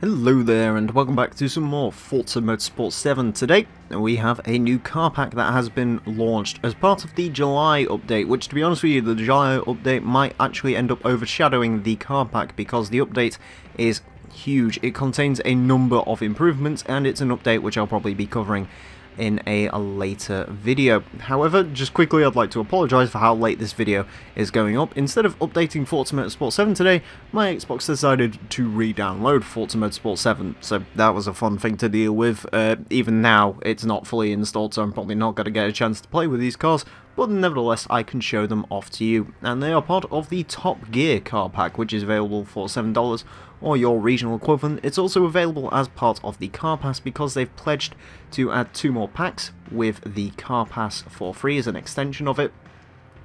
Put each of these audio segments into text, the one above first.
Hello there and welcome back to some more Forza Motorsport 7. Today we have a new car pack that has been launched as part of the July update, which, to be honest with you, the July update might actually end up overshadowing the car pack because the update is huge. It contains a number of improvements and it's an update which I'll probably be covering in a later video. However, just quickly, I'd like to apologise for how late this video is going up. Instead of updating Forza Motorsport 7 today, my Xbox decided to re-download Forza Motorsport 7, so that was a fun thing to deal with. Even now, it's not fully installed, so I'm probably not going to get a chance to play with these cars, but nevertheless, I can show them off to you. And they are part of the Top Gear car pack, which is available for $7, or your regional equivalent. It's also available as part of the car pass because they've pledged to add 2 more packs with the car pass for free as an extension of it.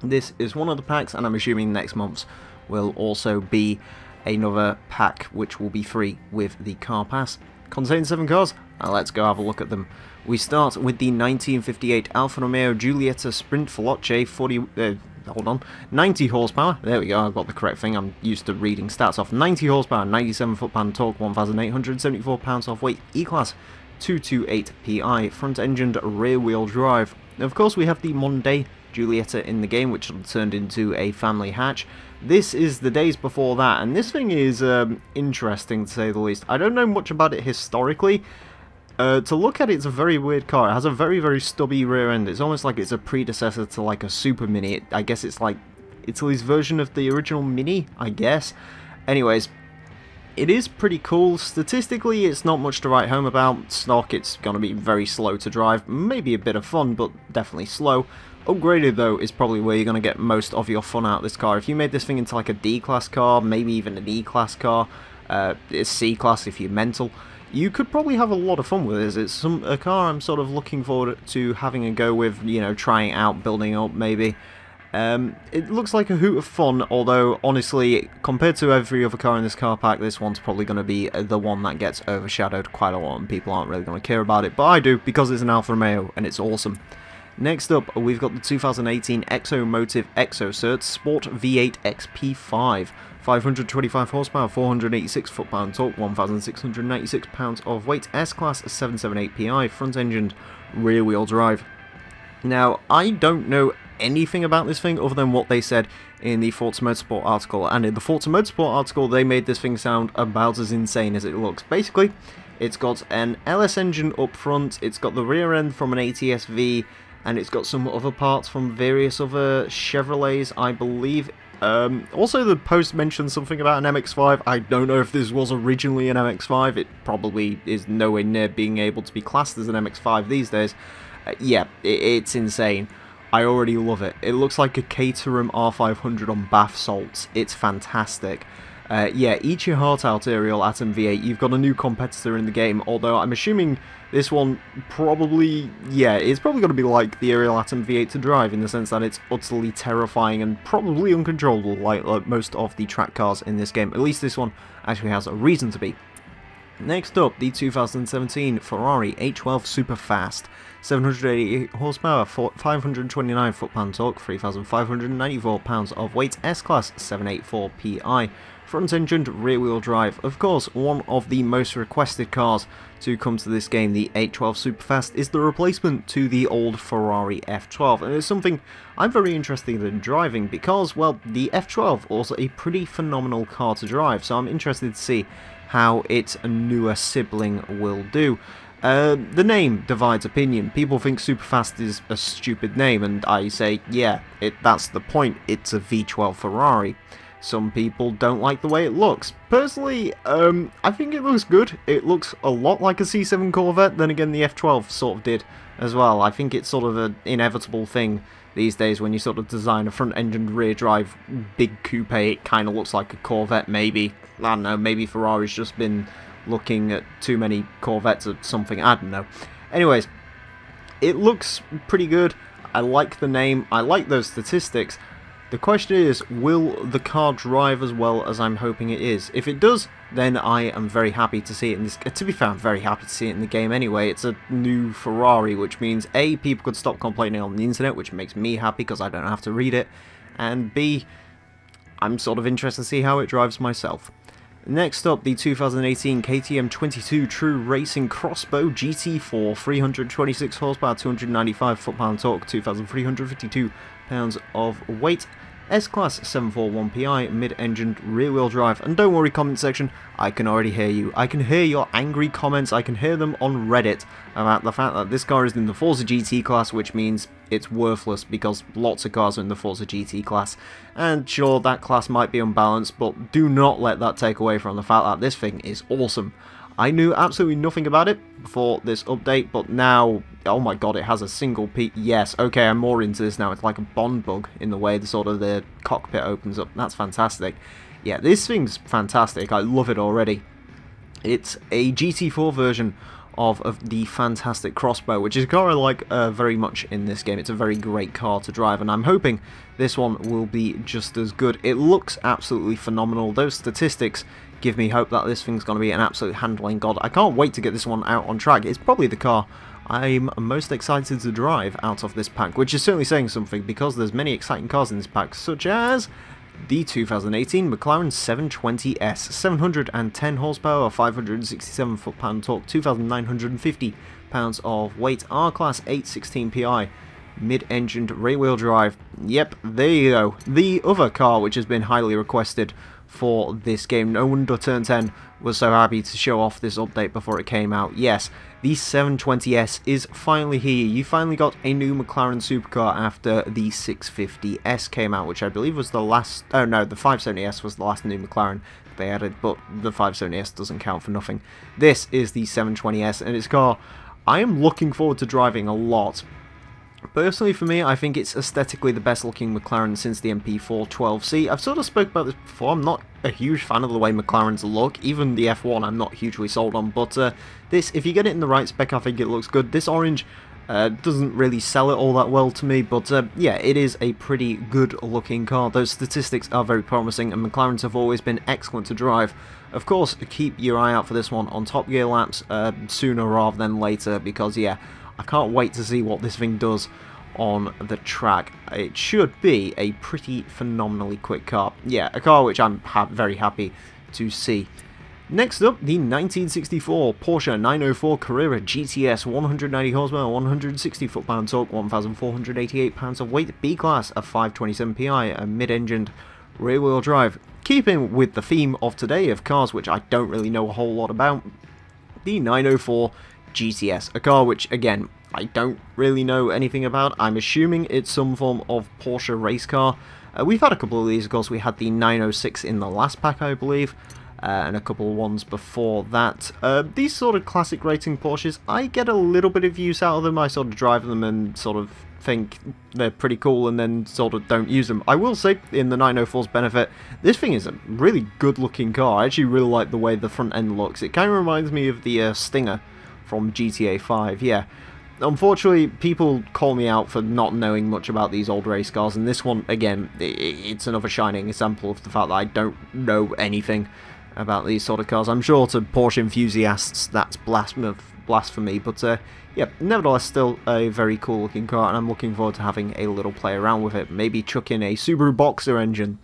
This is one of the packs, and I'm assuming next month's will also be another pack which will be free with the car pass. Contains 7 cars. Now let's go have a look at them. We start with the 1958 Alfa Romeo Giulietta Sprint Veloce 90 horsepower. There we go, I've got the correct thing. I'm used to reading stats off. 90 horsepower, 97 foot-pound torque, 1,874 pounds of weight, E-Class 228 PI, front-engined rear-wheel drive. Of course, we have the Monday Giulietta in the game, which turned into a family hatch. This is the days before that, and this thing is interesting to say the least. I don't know much about it historically. To look at it, it's a very weird car. It has a very, very stubby rear end. It's almost like it's a predecessor to like a Super Mini. I guess it's like Italy's version of the original Mini, I guess. Anyways, it is pretty cool. Statistically, it's not much to write home about. Stock, it's going to be very slow to drive. Maybe a bit of fun, but definitely slow. Upgraded, though, is probably where you're going to get most of your fun out of this car. If you made this thing into like a D-Class car, maybe even an E-Class car, it's C-Class if you're mental, you could probably have a lot of fun with this. It's a car I'm sort of looking forward to having a go with, you know, trying out, building up maybe. It looks like a hoot of fun, although honestly, compared to every other car in this car pack, this one's probably going to be the one that gets overshadowed quite a lot, and people aren't really going to care about it, but I do, because it's an Alfa Romeo, and it's awesome. Next up, we've got the 2018 Exomotive Exocet Sport V8 XP5. 525 horsepower, 486 foot-pound torque, 1,696 pounds of weight, S-Class 778 PI, front-engined rear-wheel drive. Now, I don't know anything about this thing other than what they said in the Forza Motorsport article, and in the Forza Motorsport article they made this thing sound about as insane as it looks. Basically, it's got an LS engine up front, it's got the rear end from an ATS-V, and it's got some other parts from various other Chevrolets, I believe. Also, the post mentioned something about an MX-5. I don't know if this was originally an MX-5. It probably is nowhere near being able to be classed as an MX-5 these days. Yeah, it's insane. I already love it. It looks like a Caterham R500 on bath salts. It's fantastic. Yeah, eat your heart out, Ariel Atom V8. You've got a new competitor in the game, although I'm assuming this one probably, yeah, it's probably going to be like the Ariel Atom V8 to drive, in the sense that it's utterly terrifying and probably uncontrollable like most of the track cars in this game. At least this one actually has a reason to be. Next up, the 2017 Ferrari H12 Superfast. 788 horsepower, 529 foot-pound torque, 3,594 pounds of weight, S-Class 784 PI, front-engined rear-wheel drive. Of course, one of the most requested cars to come to this game, the H12 Superfast, is the replacement to the old Ferrari F12, and it's something I'm very interested in driving because, well, the F12 also a pretty phenomenal car to drive, so I'm interested to see how its newer sibling will do. The name divides opinion. People think Superfast is a stupid name, and I say, yeah, that's the point. It's a V12 Ferrari. Some people don't like the way it looks. Personally, I think it looks good. It looks a lot like a C7 Corvette, then again the F12 sort of did as well. I think it's sort of an inevitable thing these days when you sort of design a front-engined rear-drive big coupe. It kind of looks like a Corvette, maybe. I don't know, maybe Ferrari's just been looking at too many Corvettes or something, I don't know. Anyways, it looks pretty good. I like the name, I like those statistics. The question is, will the car drive as well as I'm hoping it is? If it does, then I am very happy to see it in this. To be fair, I'm very happy to see it in the game anyway. It's a new Ferrari, which means A, people could stop complaining on the internet, which makes me happy because I don't have to read it, and B, I'm sort of interested to see how it drives myself. Next up, the 2018 KTM 22 True Racing Crossbow GT4, 326 horsepower, 295 foot-pound torque, 2,352 pounds of weight, S-Class 741PI, mid-engined rear-wheel drive. And don't worry, comment section, I can already hear you. I can hear your angry comments, I can hear them on Reddit about the fact that this car is in the Forza GT class, which means it's worthless because lots of cars are in the Forza GT class. And sure, that class might be unbalanced, but do not let that take away from the fact that this thing is awesome. I knew absolutely nothing about it before this update, but now, oh my god, it has a single peak. Yes, okay, I'm more into this now. It's like a Bond bug in the way the cockpit opens up. That's fantastic. Yeah, this thing's fantastic. I love it already. It's a GT4 version of the fantastic Crossbow, which is a car I like very much in this game. It's a very great car to drive, and I'm hoping this one will be just as good. It looks absolutely phenomenal. Those statistics give me hope that this thing's going to be an absolute handling god. I can't wait to get this one out on track. It's probably the car I'm most excited to drive out of this pack, which is certainly saying something because there's many exciting cars in this pack, such as the 2018 McLaren 720S, 710 horsepower, 567 foot-pound torque, 2,950 pounds of weight, R-Class 816PI, mid-engined rear-wheel drive. Yep, there you go. The other car which has been highly requested for this game. No wonder Turn 10 was so happy to show off this update before it came out. Yes, the 720S is finally here. You finally got a new McLaren supercar after the 650S came out, which I believe was the last... Oh no, the 570S was the last new McLaren they added, but the 570S doesn't count for nothing. This is the 720S, and it's a car I am looking forward to driving a lot. Personally, for me, I think it's aesthetically the best looking McLaren since the MP412C. I've sort of spoke about this before. I'm not a huge fan of the way McLarens look. Even the F1 I'm not hugely sold on, but this, if you get it in the right spec, I think it looks good. This orange doesn't really sell it all that well to me, but yeah, it is a pretty good looking car. Those statistics are very promising, and McLarens have always been excellent to drive. Of course, keep your eye out for this one on Top Gear laps sooner rather than later, because yeah, I can't wait to see what this thing does on the track. It should be a pretty phenomenally quick car. Yeah, a car which I'm very happy to see. Next up, the 1964 Porsche 904 Carrera GTS, 190 horsepower, 160 foot-pound torque, 1,488 pounds of weight, B-Class, a 527 PI, a mid-engined rear-wheel drive. Keeping with the theme of today of cars which I don't really know a whole lot about, the 904 GTS, a car which, again, I don't really know anything about. I'm assuming it's some form of Porsche race car. We've had a couple of these, of course. We had the 906 in the last pack, I believe, and a couple of ones before that. These sort of classic racing Porsches, I get a little bit of use out of them. I sort of drive them and sort of think they're pretty cool and then sort of don't use them. I will say, in the 904's benefit, this thing is a really good looking car. I actually really like the way the front end looks. It kind of reminds me of the Stinger from GTA 5, yeah. Unfortunately, people call me out for not knowing much about these old race cars, and this one, again, it's another shining example of the fact that I don't know anything about these sort of cars. I'm sure to Porsche enthusiasts that's blasphemy, but yeah, nevertheless, still a very cool looking car, and I'm looking forward to having a little play around with it. Maybe chuck in a Subaru Boxer engine.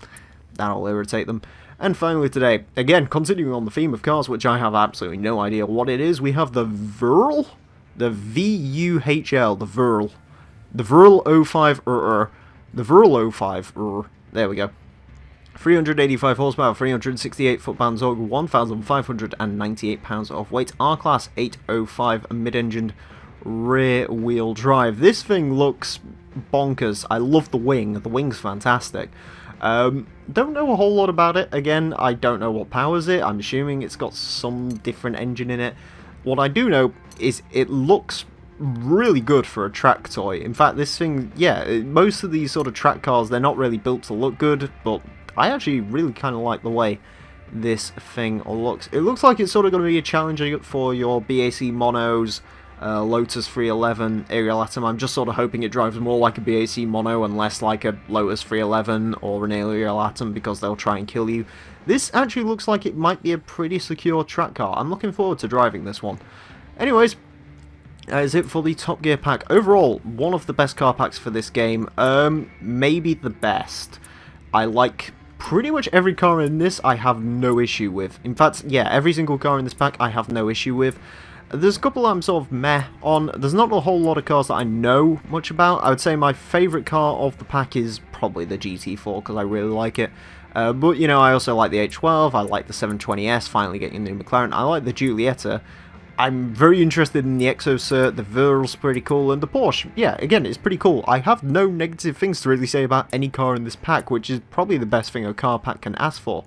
That'll irritate them. And finally today, again, continuing on the theme of cars, which I have absolutely no idea what it is, we have the VUHL? The VUHL, the VUHL. The VUHL 05, the VUHL 05, there we go. 385 horsepower, 368 foot-pound torque, 1,598 pounds of weight, R-Class 805, mid-engined rear-wheel drive. This thing looks bonkers. I love the wing. The wing's fantastic. Don't know a whole lot about it. Again, I don't know what powers it. I'm assuming it's got some different engine in it. What I do know is it looks really good for a track toy. In fact, this thing, yeah, most of these sort of track cars, they're not really built to look good, but I actually really kind of like the way this thing looks. It looks like it's sort of going to be a challenge for your BAC monos, Lotus 311, Ariel Atom. I'm just sort of hoping it drives more like a BAC mono and less like a Lotus 311 or an Ariel Atom, because they'll try and kill you. This actually looks like it might be a pretty secure track car. I'm looking forward to driving this one. Anyways, that is it for the Top Gear pack. Overall, one of the best car packs for this game. Maybe the best. I like pretty much every car in this I have no issue with. In fact, yeah, every single car in this pack I have no issue with. There's a couple I'm sort of meh on. There's not a whole lot of cars that I know much about. I would say my favourite car of the pack is probably the GT4 because I really like it. But, you know, I also like the H12, I like the 720S, finally getting a new McLaren, I like the Giulietta. I'm very interested in the Exocet, the Varallo's pretty cool, and the Porsche, yeah, again, it's pretty cool. I have no negative things to really say about any car in this pack, which is probably the best thing a car pack can ask for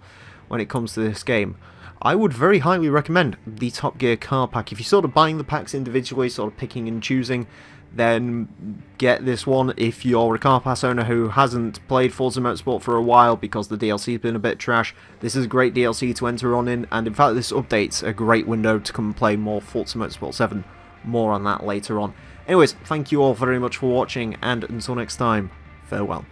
when it comes to this game. I would very highly recommend the Top Gear car pack. If you're sort of buying the packs individually, sort of picking and choosing, then get this one. If you're a car pass owner who hasn't played Forza Motorsport for a while because the DLC has been a bit trash, this is a great DLC to enter on in, and in fact this update's a great window to come and play more Forza Motorsport 7. More on that later on. Anyways, thank you all very much for watching, and until next time, farewell.